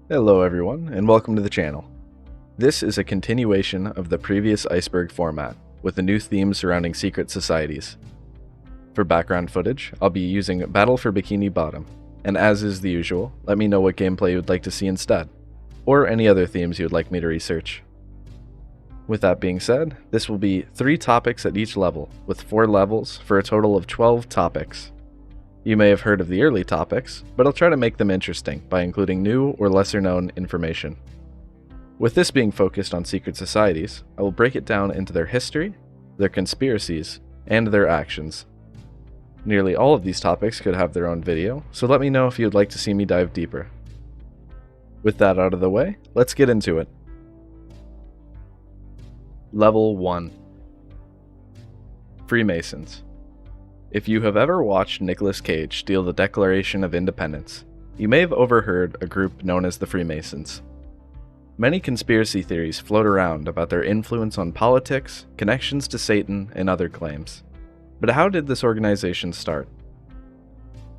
Hello everyone, and welcome to the channel. This is a continuation of the previous Iceberg format, with a new theme surrounding secret societies. For background footage, I'll be using Battle for Bikini Bottom, and as is the usual, let me know what gameplay you would like to see instead, or any other themes you would like me to research. With that being said, this will be 3 topics at each level, with 4 levels for a total of 12 topics. You may have heard of the early topics, but I'll try to make them interesting by including new or lesser known information. With this being focused on secret societies, I will break it down into their history, their conspiracies, and their actions. Nearly all of these topics could have their own video, so let me know if you'd like to see me dive deeper. With that out of the way, let's get into it. Level 1. Freemasons. If you have ever watched Nicolas Cage steal the Declaration of Independence, you may have overheard a group known as the Freemasons. Many conspiracy theories float around about their influence on politics, connections to Satan, and other claims. But how did this organization start?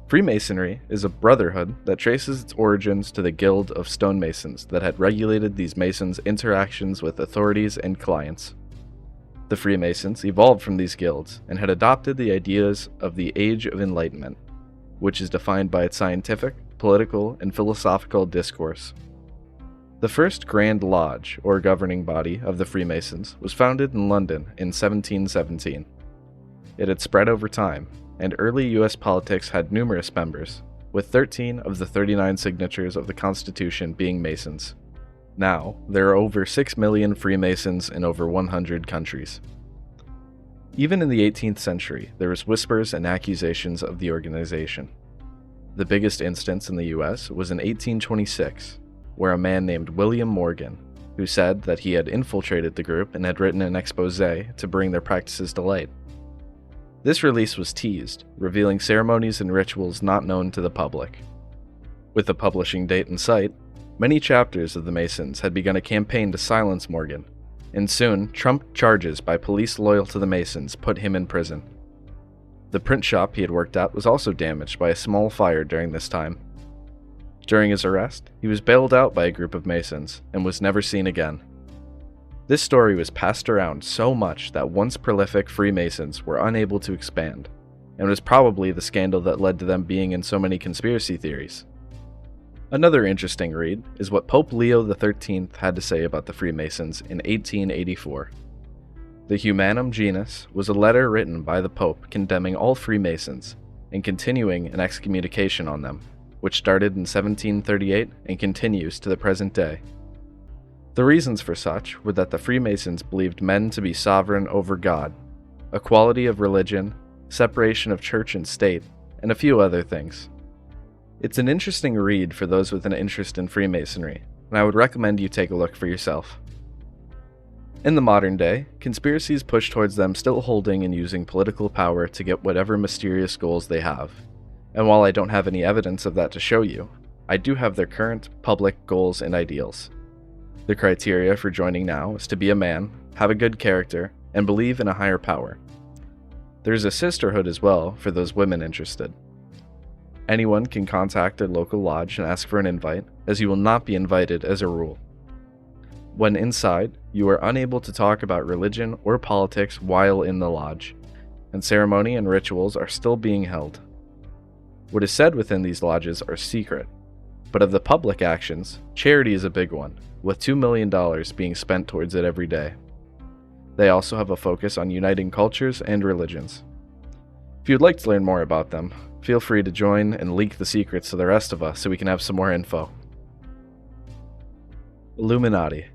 Freemasonry is a brotherhood that traces its origins to the Guild of Stonemasons that had regulated these masons' interactions with authorities and clients. The Freemasons evolved from these guilds and had adopted the ideas of the Age of Enlightenment, which is defined by its scientific, political, and philosophical discourse. The first Grand Lodge, or governing body, of the Freemasons was founded in London in 1717. It had spread over time, and early US politics had numerous members, with 13 of the 39 signatures of the Constitution being Masons. Now, there are over 6 million Freemasons in over 100 countries. Even in the 18th century, there was whispers and accusations of the organization. The biggest instance in the US was in 1826, where a man named William Morgan, who said that he had infiltrated the group and had written an exposé to bring their practices to light. This release was teased, revealing ceremonies and rituals not known to the public. With the publishing date in sight, many chapters of the Masons had begun a campaign to silence Morgan, and soon trumped charges by police loyal to the Masons put him in prison. The print shop he had worked at was also damaged by a small fire during this time. During his arrest, he was bailed out by a group of Masons and was never seen again. This story was passed around so much that once prolific Freemasons were unable to expand, and was probably the scandal that led to them being in so many conspiracy theories. Another interesting read is what Pope Leo XIII had to say about the Freemasons in 1884. The Humanum Genus was a letter written by the Pope condemning all Freemasons and continuing an excommunication on them, which started in 1738 and continues to the present day. The reasons for such were that the Freemasons believed men to be sovereign over God, equality of religion, separation of church and state, and a few other things. It's an interesting read for those with an interest in Freemasonry, and I would recommend you take a look for yourself. In the modern day, conspiracies push towards them still holding and using political power to get whatever mysterious goals they have. And while I don't have any evidence of that to show you, I do have their current public goals and ideals. The criteria for joining now is to be a man, have a good character, and believe in a higher power. There's a sisterhood as well for those women interested. Anyone can contact a local lodge and ask for an invite, as you will not be invited as a rule. When inside, you are unable to talk about religion or politics while in the lodge, and ceremony and rituals are still being held. What is said within these lodges are secret, but of the public actions, charity is a big one, with $2 million being spent towards it every day. They also have a focus on uniting cultures and religions. If you'd like to learn more about them, feel free to join and leak the secrets to the rest of us so we can have some more info. Illuminati.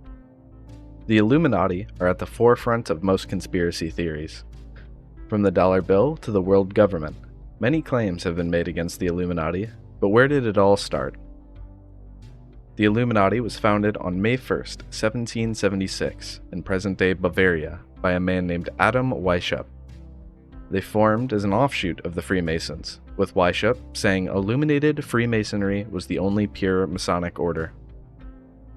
The Illuminati are at the forefront of most conspiracy theories. From the dollar bill to the world government, many claims have been made against the Illuminati, but where did it all start? The Illuminati was founded on May 1st, 1776, in present-day Bavaria, by a man named Adam Weishaupt. They formed as an offshoot of the Freemasons, with Weishaupt saying Illuminated Freemasonry was the only pure Masonic order.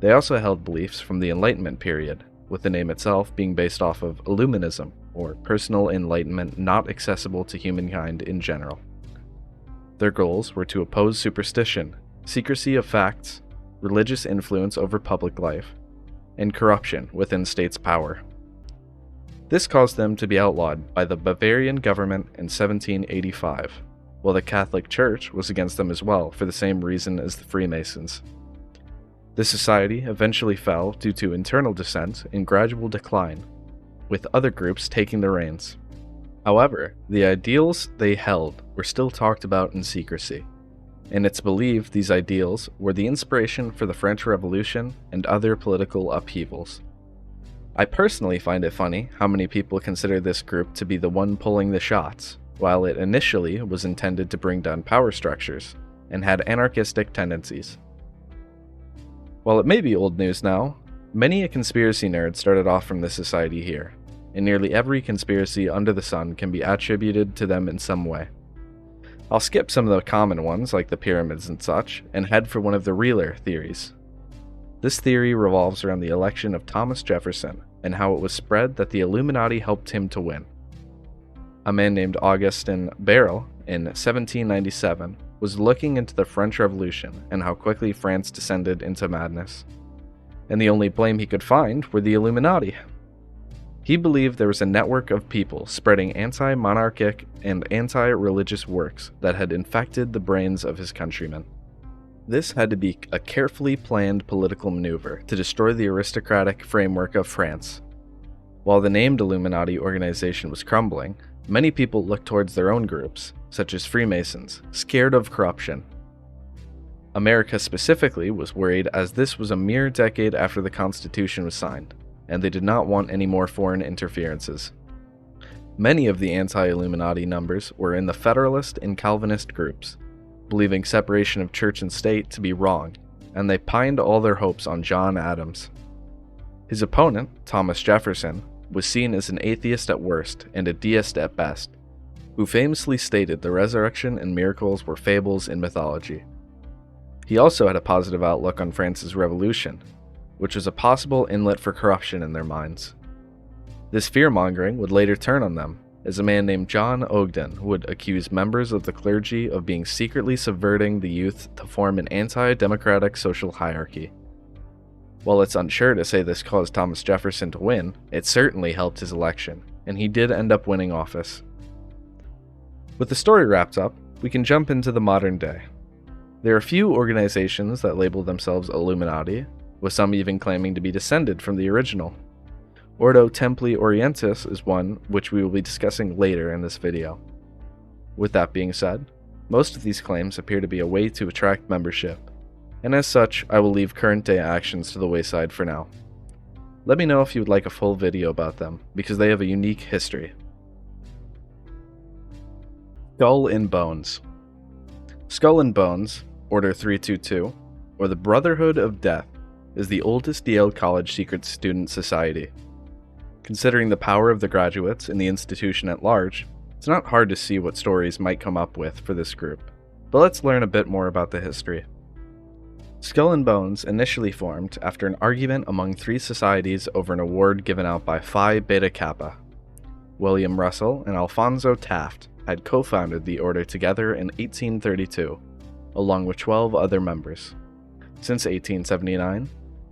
They also held beliefs from the Enlightenment period, with the name itself being based off of Illuminism, or personal enlightenment not accessible to humankind in general. Their goals were to oppose superstition, secrecy of facts, religious influence over public life, and corruption within states' power. This caused them to be outlawed by the Bavarian government in 1785, while the Catholic Church was against them as well for the same reason as the Freemasons. The society eventually fell due to internal dissent and gradual decline, with other groups taking the reins. However, the ideals they held were still talked about in secrecy, and it's believed these ideals were the inspiration for the French Revolution and other political upheavals. I personally find it funny how many people consider this group to be the one pulling the shots, while it initially was intended to bring down power structures and had anarchistic tendencies. While it may be old news now, many a conspiracy nerd started off from this society here, and nearly every conspiracy under the sun can be attributed to them in some way. I'll skip some of the common ones like the pyramids and such, and head for one of the realer theories. This theory revolves around the election of Thomas Jefferson and how it was spread that the Illuminati helped him to win. A man named Augustin Barrel in 1797 was looking into the French Revolution and how quickly France descended into madness, and the only blame he could find were the Illuminati. He believed there was a network of people spreading anti-monarchic and anti-religious works that had infected the brains of his countrymen. This had to be a carefully planned political maneuver to destroy the aristocratic framework of France. While the named Illuminati organization was crumbling, many people looked towards their own groups, such as Freemasons, scared of corruption. America specifically was worried as this was a mere decade after the Constitution was signed, and they did not want any more foreign interferences. Many of the anti-Illuminati numbers were in the Federalist and Calvinist groups, believing separation of church and state to be wrong, and they pinned all their hopes on John Adams. His opponent, Thomas Jefferson, was seen as an atheist at worst and a deist at best, who famously stated the resurrection and miracles were fables in mythology. He also had a positive outlook on France's revolution, which was a possible inlet for corruption in their minds. This fear-mongering would later turn on them, as a man named John Ogden would accuse members of the clergy of being secretly subverting the youth to form an anti-democratic social hierarchy. While it's unsure to say this caused Thomas Jefferson to win, it certainly helped his election, and he did end up winning office. With the story wrapped up, we can jump into the modern day. There are few organizations that label themselves Illuminati, with some even claiming to be descended from the original. Ordo Templi Orientis is one which we will be discussing later in this video. With that being said, most of these claims appear to be a way to attract membership, and as such, I will leave current day actions to the wayside for now. Let me know if you would like a full video about them, because they have a unique history. Skull and Bones. Skull and Bones, Order 322, or the Brotherhood of Death, is the oldest Yale College secret student society. Considering the power of the graduates and the institution at large, it's not hard to see what stories might come up with for this group, but let's learn a bit more about the history. Skull and Bones initially formed after an argument among three societies over an award given out by Phi Beta Kappa. William Russell and Alphonso Taft had co-founded the order together in 1832, along with 12 other members. Since 1879,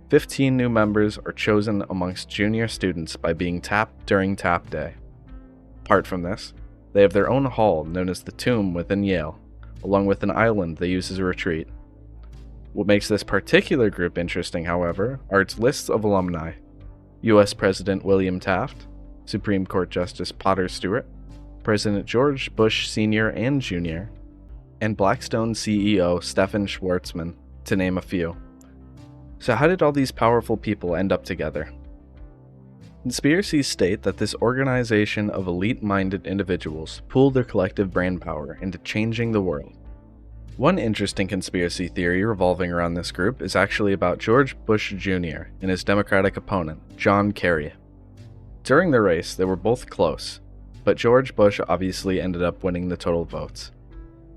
15 new members are chosen amongst junior students by being tapped during tap day. Apart from this, they have their own hall known as the Tomb within Yale, along with an island they use as a retreat. What makes this particular group interesting, however, are its lists of alumni: U.S. President William Taft, Supreme Court Justice Potter Stewart, President George Bush Sr. and Jr., and Blackstone CEO Stephen Schwarzman, to name a few. So how did all these powerful people end up together? Conspiracies state that this organization of elite-minded individuals pooled their collective brainpower into changing the world. One interesting conspiracy theory revolving around this group is actually about George Bush Jr. and his Democratic opponent, John Kerry. During the race, they were both close, but George Bush obviously ended up winning the total votes.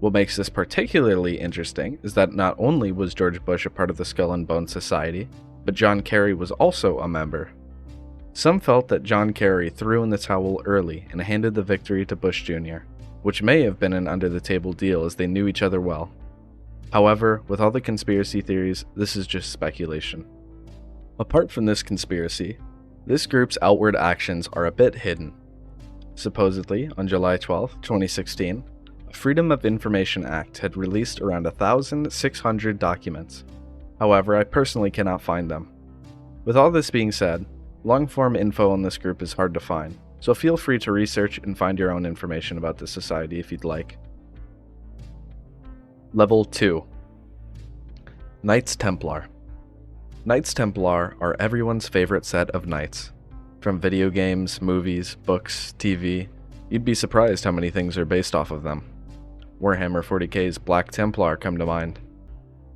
What makes this particularly interesting is that not only was George Bush a part of the Skull and Bones Society, but John Kerry was also a member. Some felt that John Kerry threw in the towel early and handed the victory to Bush Jr., which may have been an under-the-table deal as they knew each other well. However, with all the conspiracy theories, this is just speculation. Apart from this conspiracy, this group's outward actions are a bit hidden. Supposedly, on July 12, 2016, a Freedom of Information Act had released around 1,600 documents. However, I personally cannot find them. With all this being said, long-form info on this group is hard to find, so feel free to research and find your own information about this society if you'd like. Level 2. Knights Templar. Knights Templar are everyone's favorite set of knights. From video games, movies, books, TV, you'd be surprised how many things are based off of them. Warhammer 40k's Black Templar come to mind.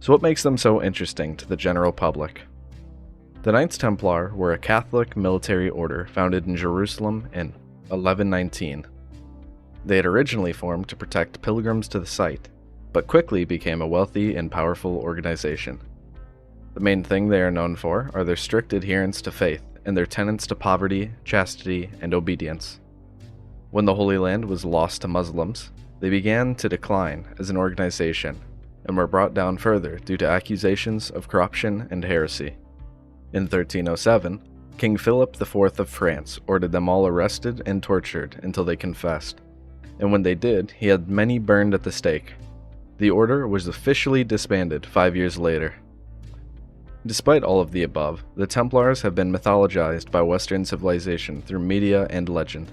So what makes them so interesting to the general public? The Knights Templar were a Catholic military order founded in Jerusalem in 1119. They had originally formed to protect pilgrims to the site, but quickly became a wealthy and powerful organization. The main thing they are known for are their strict adherence to faith and their tenets to poverty, chastity, and obedience. When the Holy Land was lost to Muslims, they began to decline as an organization and were brought down further due to accusations of corruption and heresy. In 1307, King Philip IV of France ordered them all arrested and tortured until they confessed, and when they did, he had many burned at the stake. The order was officially disbanded 5 years later. Despite all of the above, the Templars have been mythologized by Western civilization through media and legend.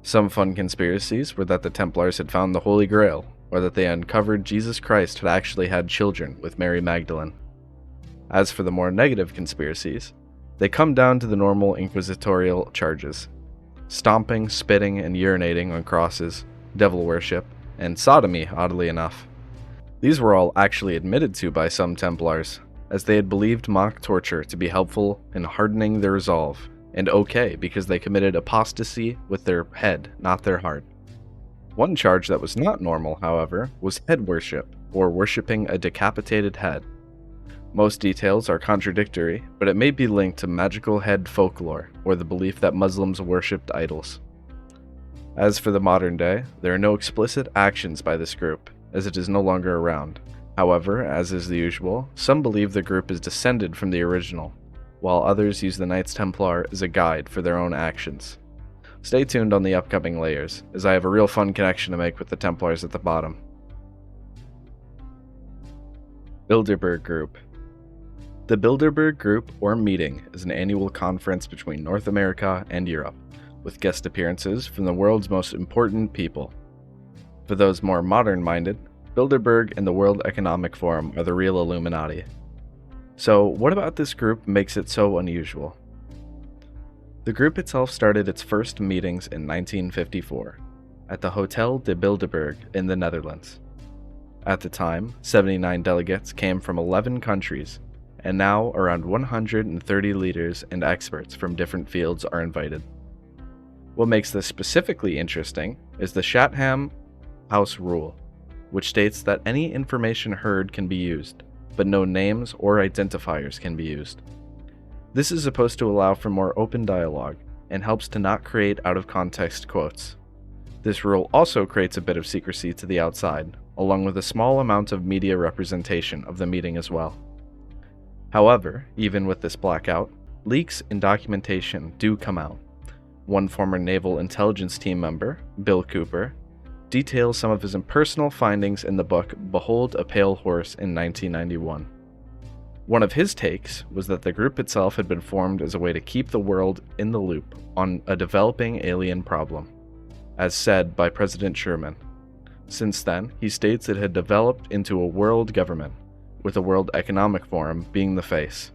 Some fun conspiracies were that the Templars had found the Holy Grail, or that they uncovered Jesus Christ had actually had children with Mary Magdalene. As for the more negative conspiracies, they come down to the normal inquisitorial charges: stomping, spitting, and urinating on crosses, devil worship, and sodomy, oddly enough. These were all actually admitted to by some Templars, as they had believed mock torture to be helpful in hardening their resolve, and okay because they committed apostasy with their head, not their heart. One charge that was not normal, however, was head worship, or worshipping a decapitated head. Most details are contradictory, but it may be linked to magical head folklore, or the belief that Muslims worshipped idols. As for the modern day, there are no explicit actions by this group, as it is no longer around. However, as is the usual, some believe the group is descended from the original, while others use the Knights Templar as a guide for their own actions. Stay tuned on the upcoming layers, as I have a real fun connection to make with the Templars at the bottom. Bilderberg Group. The Bilderberg Group, or Meeting, is an annual conference between North America and Europe, with guest appearances from the world's most important people. For those more modern-minded, Bilderberg and the World Economic Forum are the real Illuminati. So, what about this group makes it so unusual? The group itself started its first meetings in 1954, at the Hotel de Bilderberg in the Netherlands. At the time, 79 delegates came from 11 countries, and now around 130 leaders and experts from different fields are invited. What makes this specifically interesting is the Chatham House Rule, which states that any information heard can be used, but no names or identifiers can be used. This is supposed to allow for more open dialogue, and helps to not create out-of-context quotes. This rule also creates a bit of secrecy to the outside, along with a small amount of media representation of the meeting as well. However, even with this blackout, leaks and documentation do come out. One former Naval Intelligence Team member, Bill Cooper, details some of his personal findings in the book Behold a Pale Horse in 1991. One of his takes was that the group itself had been formed as a way to keep the world in the loop on a developing alien problem, as said by President Sherman. Since then, he states it had developed into a world government, with the World Economic Forum being the face.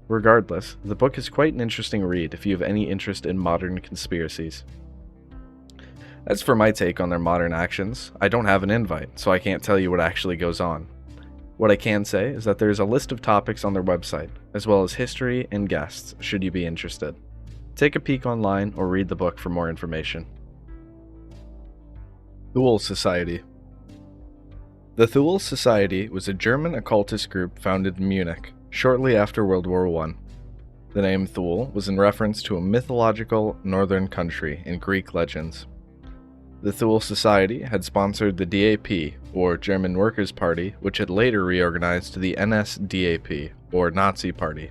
Regardless, the book is quite an interesting read if you have any interest in modern conspiracies. As for my take on their modern actions, I don't have an invite, so I can't tell you what actually goes on. What I can say is that there is a list of topics on their website, as well as history and guests, should you be interested. Take a peek online or read the book for more information. Thule Society. The Thule Society was a German occultist group founded in Munich, shortly after World War I. The name Thule was in reference to a mythological northern country in Greek legends. The Thule Society had sponsored the DAP, or German Workers' Party, which had later reorganized to the NSDAP, or Nazi Party.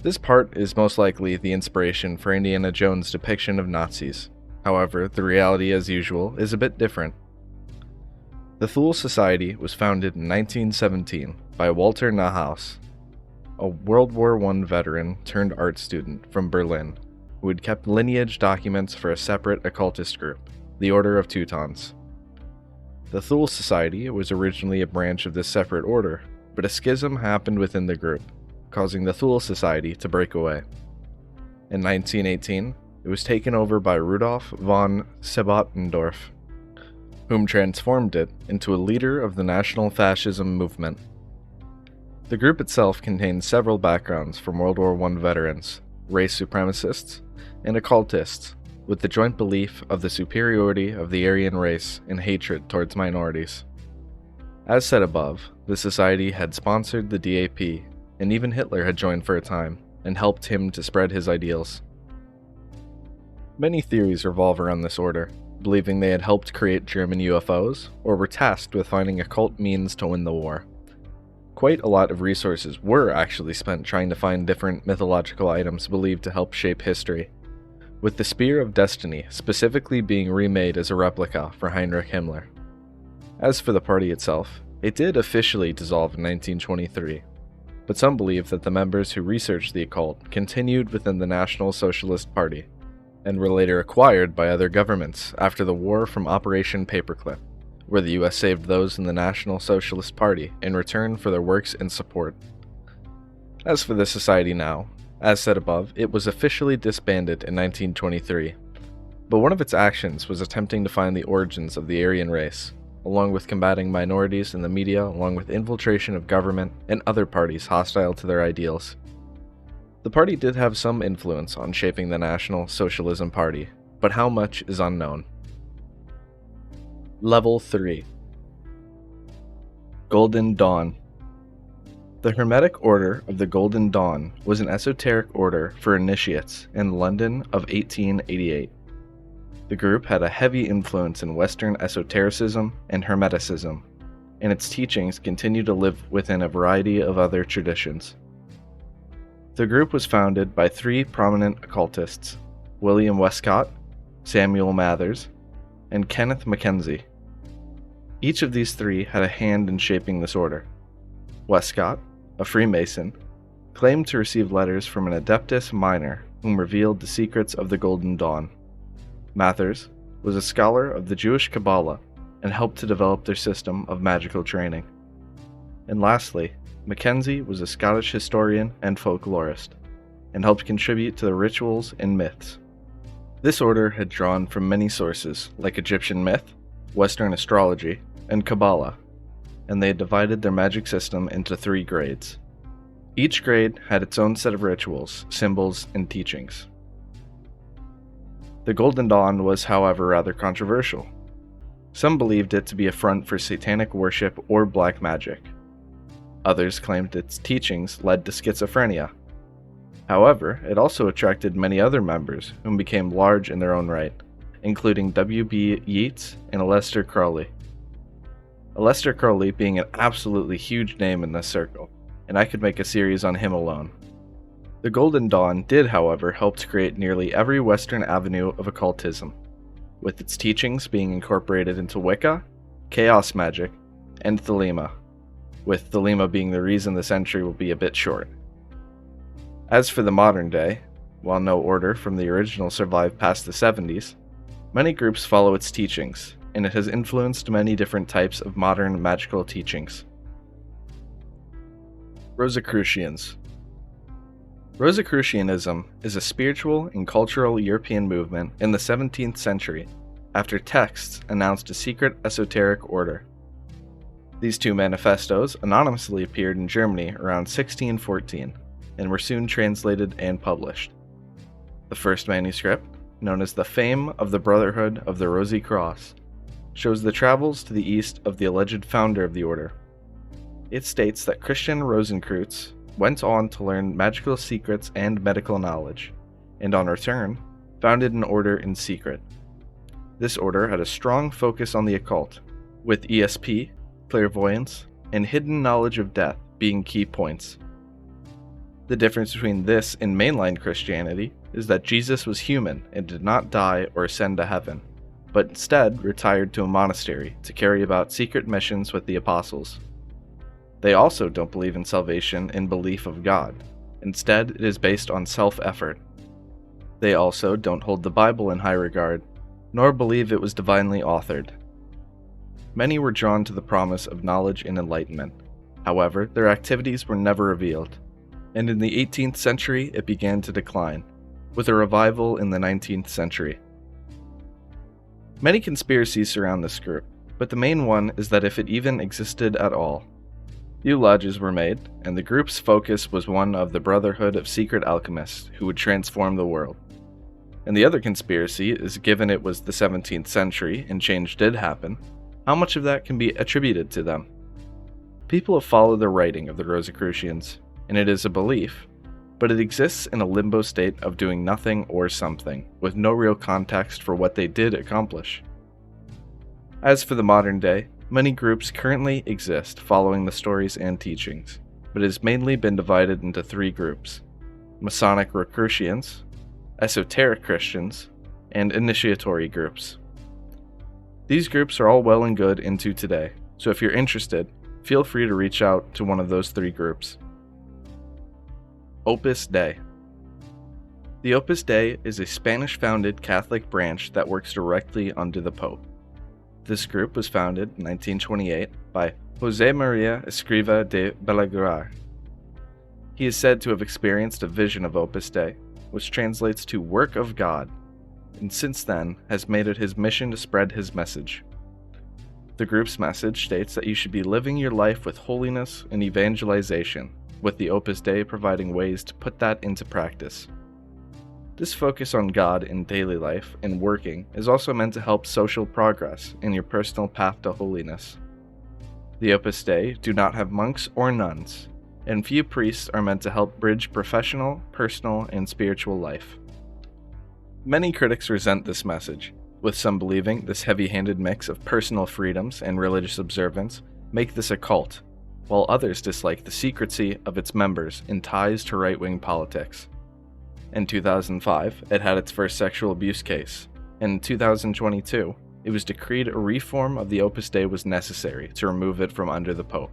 This part is most likely the inspiration for Indiana Jones' depiction of Nazis. However, the reality, as usual, is a bit different. The Thule Society was founded in 1917 by Walter Neuhaus, a World War I veteran turned art student from Berlin, who had kept lineage documents for a separate occultist group, the Order of Teutons. The Thule Society was originally a branch of this separate order, but a schism happened within the group, causing the Thule Society to break away. In 1918, it was taken over by Rudolf von Sebottendorf, whom transformed it into a leader of the National Fascism movement. The group itself contained several backgrounds from World War I veterans, race supremacists, and occultists, with the joint belief of the superiority of the Aryan race and hatred towards minorities. As said above, the society had sponsored the DAP, and even Hitler had joined for a time, and helped him to spread his ideals. Many theories revolve around this order, believing they had helped create German UFOs, or were tasked with finding occult means to win the war. Quite a lot of resources were actually spent trying to find different mythological items believed to help shape history, with the Spear of Destiny specifically being remade as a replica for Heinrich Himmler. As for the party itself, it did officially dissolve in 1923, but some believe that the members who researched the occult continued within the National Socialist Party, and were later acquired by other governments after the war from Operation Paperclip, where the US saved those in the National Socialist Party in return for their works and support. As for the society now, as said above, it was officially disbanded in 1923, but one of its actions was attempting to find the origins of the Aryan race, along with combating minorities in the media, along with infiltration of government and other parties hostile to their ideals. The party did have some influence on shaping the National Socialism Party, but how much is unknown. Level 3. Golden Dawn. The Hermetic Order of the Golden Dawn was an esoteric order for initiates in London of 1888. The group had a heavy influence in Western esotericism and Hermeticism, and its teachings continue to live within a variety of other traditions. The group was founded by three prominent occultists, William Westcott, Samuel Mathers, and Kenneth Mackenzie. Each of these three had a hand in shaping this order. Westcott, a Freemason, claimed to receive letters from an Adeptus Minor whom revealed the secrets of the Golden Dawn. Mathers was a scholar of the Jewish Kabbalah and helped to develop their system of magical training. And lastly, Mackenzie was a Scottish historian and folklorist, and helped contribute to the rituals and myths. This order had drawn from many sources, like Egyptian myth, Western astrology, and Kabbalah, and they had divided their magic system into 3 grades. Each grade had its own set of rituals, symbols, and teachings. The Golden Dawn was, however, rather controversial. Some believed it to be a front for satanic worship or black magic. Others claimed its teachings led to schizophrenia. However, it also attracted many other members whom became large in their own right, including W.B. Yeats and Aleister Crowley. Aleister Crowley being an absolutely huge name in this circle, and I could make a series on him alone. The Golden Dawn did, however, help to create nearly every Western avenue of occultism, with its teachings being incorporated into Wicca, chaos magic, and Thelema, with Thelema being the reason this entry will be a bit short. As for the modern day, while no order from the original survived past the 70s, many groups follow its teachings, and it has influenced many different types of modern magical teachings. Rosicrucians. Rosicrucianism is a spiritual and cultural European movement in the 17th century after texts announced a secret esoteric order. These 2 manifestos anonymously appeared in Germany around 1614 and were soon translated and published. The first manuscript, known as the Fame of the Brotherhood of the Rosy Cross, shows the travels to the east of the alleged founder of the order. It states that Christian Rosicrucians went on to learn magical secrets and medical knowledge, and on return, founded an order in secret. This order had a strong focus on the occult, with ESP, clairvoyance, and hidden knowledge of death being key points. The difference between this and mainline Christianity is that Jesus was human and did not die or ascend to heaven, but instead retired to a monastery to carry about secret missions with the apostles. They also don't believe in salvation in belief of God. Instead, it is based on self-effort. They also don't hold the Bible in high regard, nor believe it was divinely authored. Many were drawn to the promise of knowledge and enlightenment. However, their activities were never revealed, and in the 18th century it began to decline, with a revival in the 19th century. Many conspiracies surround this group, but the main one is that if it even existed at all. Few lodges were made, and the group's focus was one of the Brotherhood of Secret Alchemists who would transform the world. And the other conspiracy is, given it was the 17th century and change did happen, how much of that can be attributed to them? People have followed the writing of the Rosicrucians, and it is a belief, but it exists in a limbo state of doing nothing or something, with no real context for what they did accomplish. As for the modern day, many groups currently exist following the stories and teachings, but it has mainly been divided into three groups: Masonic Rosicrucians, esoteric Christians, and initiatory groups. These groups are all well and good into today, so if you're interested, feel free to reach out to one of those three groups. Opus Dei. The Opus Dei is a Spanish-founded Catholic branch that works directly under the Pope. This group was founded in 1928 by José María Escrivá de Balaguer. He is said to have experienced a vision of Opus Dei, which translates to work of God, and since then has made it his mission to spread his message. The group's message states that you should be living your life with holiness and evangelization, with the Opus Dei providing ways to put that into practice. This focus on God in daily life and working is also meant to help social progress in your personal path to holiness. The Opus Dei do not have monks or nuns, and few priests are meant to help bridge professional, personal, and spiritual life. Many critics resent this message, with some believing this heavy-handed mix of personal freedoms and religious observance make this a cult, while others dislike the secrecy of its members and ties to right-wing politics. In 2005, it had its first sexual abuse case, and in 2022, it was decreed a reform of the Opus Dei was necessary to remove it from under the Pope.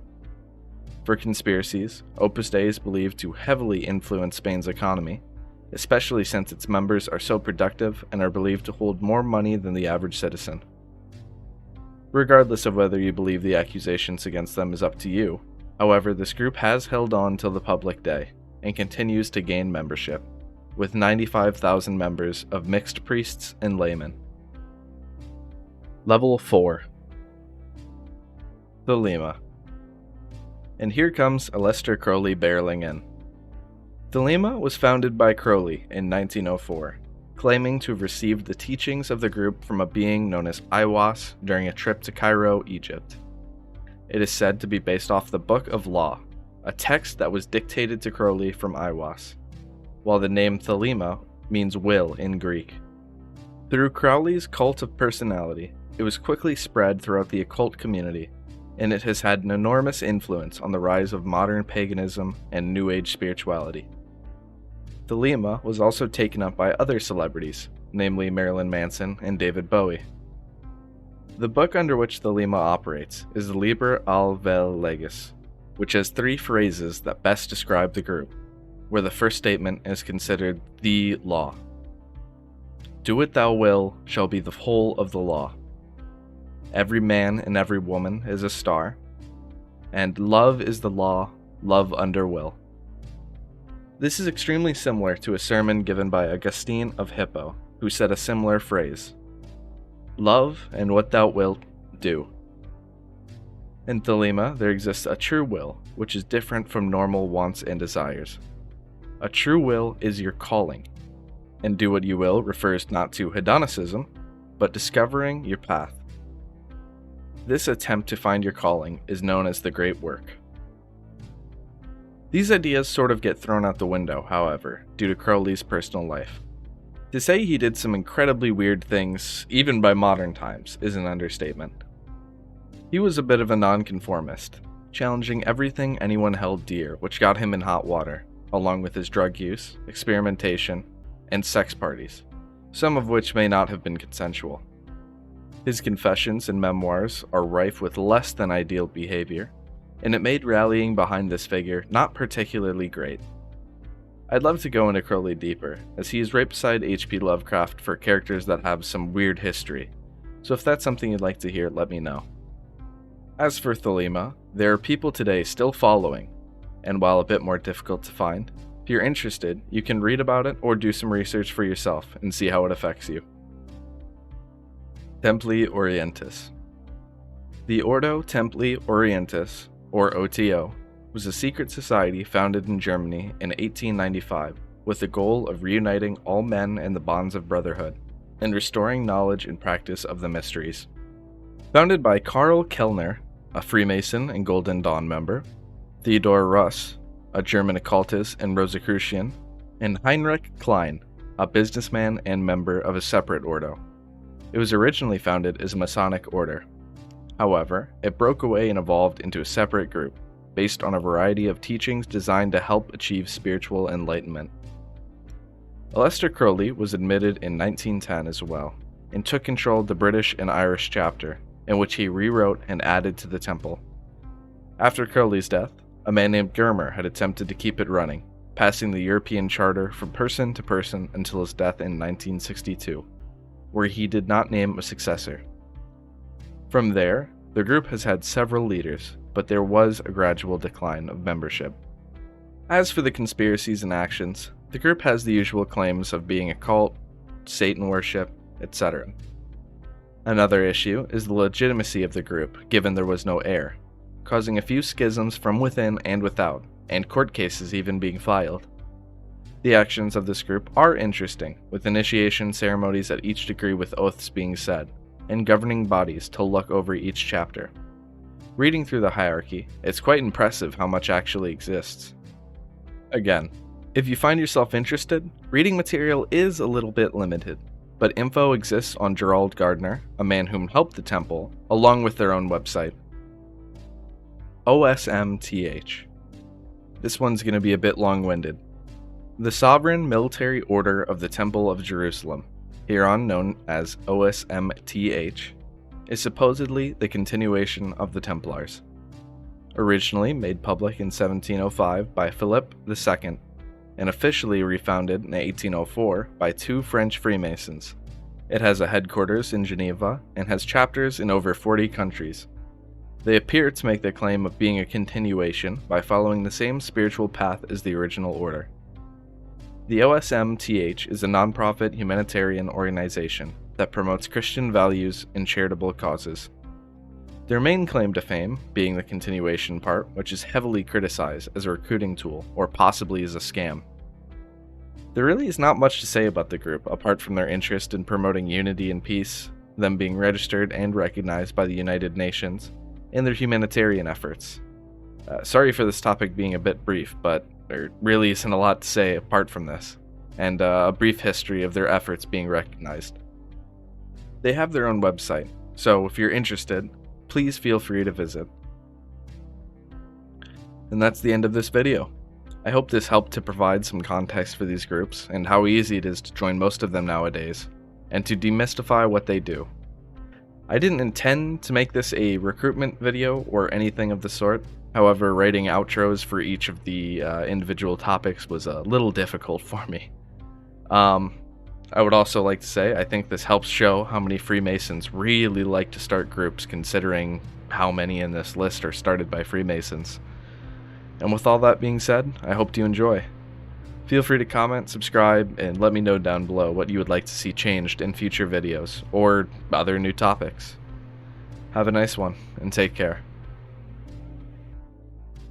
For conspiracies, Opus Dei is believed to heavily influence Spain's economy, especially since its members are so productive and are believed to hold more money than the average citizen. Regardless of whether you believe the accusations against them is up to you, however, this group has held on till the public day and continues to gain membership, with 95,000 members of mixed priests and laymen. Level 4. Thelema. And here comes Aleister Crowley barreling in. Thelema was founded by Crowley in 1904, claiming to have received the teachings of the group from a being known as Aiwass during a trip to Cairo, Egypt. It is said to be based off the Book of Law, a text that was dictated to Crowley from Aiwass, while the name Thelema means will in Greek. Through Crowley's cult of personality, it was quickly spread throughout the occult community, and it has had an enormous influence on the rise of modern paganism and New Age spirituality. Thelema was also taken up by other celebrities, namely Marilyn Manson and David Bowie. The book under which Thelema operates is the Liber al Vel Legis, which has 3 phrases that best describe the group, where the first statement is considered the law. Do what thou will shall be the whole of the law. Every man and every woman is a star, and love is the law, love under will. This is extremely similar to a sermon given by Augustine of Hippo, who said a similar phrase: love and what thou wilt do. In Thelema, there exists a true will, which is different from normal wants and desires. A true will is your calling, and do what you will refers not to hedonicism, but discovering your path. This attempt to find your calling is known as the Great Work. These ideas sort of get thrown out the window, however, due to Crowley's personal life. To say he did some incredibly weird things, even by modern times, is an understatement. He was a bit of a nonconformist, challenging everything anyone held dear, which got him in hot water, along with his drug use, experimentation, and sex parties, some of which may not have been consensual. His confessions and memoirs are rife with less than ideal behavior, and it made rallying behind this figure not particularly great. I'd love to go into Crowley deeper, as he is right beside H.P. Lovecraft for characters that have some weird history, so if that's something you'd like to hear, let me know. As for Thelema, there are people today still following, and while a bit more difficult to find, if you're interested, you can read about it or do some research for yourself and see how it affects you. Templi Orientis. The Ordo Templi Orientis, or OTO, was a secret society founded in Germany in 1895 with the goal of reuniting all men in the bonds of brotherhood and restoring knowledge and practice of the mysteries. Founded by Karl Kellner, a Freemason and Golden Dawn member, Theodor Russ, a German occultist and Rosicrucian, and Heinrich Klein, a businessman and member of a separate ordo. It was originally founded as a Masonic order. However, it broke away and evolved into a separate group, based on a variety of teachings designed to help achieve spiritual enlightenment. Aleister Crowley was admitted in 1910 as well, and took control of the British and Irish chapter, in which he rewrote and added to the temple. After Crowley's death, a man named Germer had attempted to keep it running, passing the European charter from person to person until his death in 1962, where he did not name a successor. From there, the group has had several leaders, but there was a gradual decline of membership. As for the conspiracies and actions, the group has the usual claims of being a cult, Satan worship, etc. Another issue is the legitimacy of the group, given there was no heir, causing a few schisms from within and without, and court cases even being filed. The actions of this group are interesting, with initiation ceremonies at each degree with oaths being said, and governing bodies to look over each chapter. Reading through the hierarchy, it's quite impressive how much actually exists. Again, if you find yourself interested, reading material is a little bit limited, but info exists on Gerald Gardner, a man whom helped the temple, along with their own website. OSMTH. This one's going to be a bit long-winded. The Sovereign Military Order of the Temple of Jerusalem, hereon known as OSMTH, is supposedly the continuation of the Templars. Originally made public in 1705 by Philip II, and officially refounded in 1804 by two French Freemasons. It has a headquarters in Geneva and has chapters in over 40 countries. They appear to make the claim of being a continuation by following the same spiritual path as the original order. The OSMTH is a non-profit humanitarian organization that promotes Christian values and charitable causes. Their main claim to fame being the continuation part, which is heavily criticized as a recruiting tool or possibly as a scam. There really is not much to say about the group apart from their interest in promoting unity and peace, them being registered and recognized by the United Nations, and their humanitarian efforts. Sorry for this topic being a bit brief, but there really isn't a lot to say apart from this, and a brief history of their efforts being recognized. They have their own website, so if you're interested, please feel free to visit. And that's the end of this video. I hope this helped to provide some context for these groups and how easy it is to join most of them nowadays, and to demystify what they do. I didn't intend to make this a recruitment video or anything of the sort. However, writing outros for each of the individual topics was a little difficult for me. I would also like to say I think this helps show how many Freemasons really like to start groups, considering how many in this list are started by Freemasons. And with all that being said, I hope you enjoy. Feel free to comment, subscribe, and let me know down below what you would like to see changed in future videos, or other new topics. Have a nice one, and take care.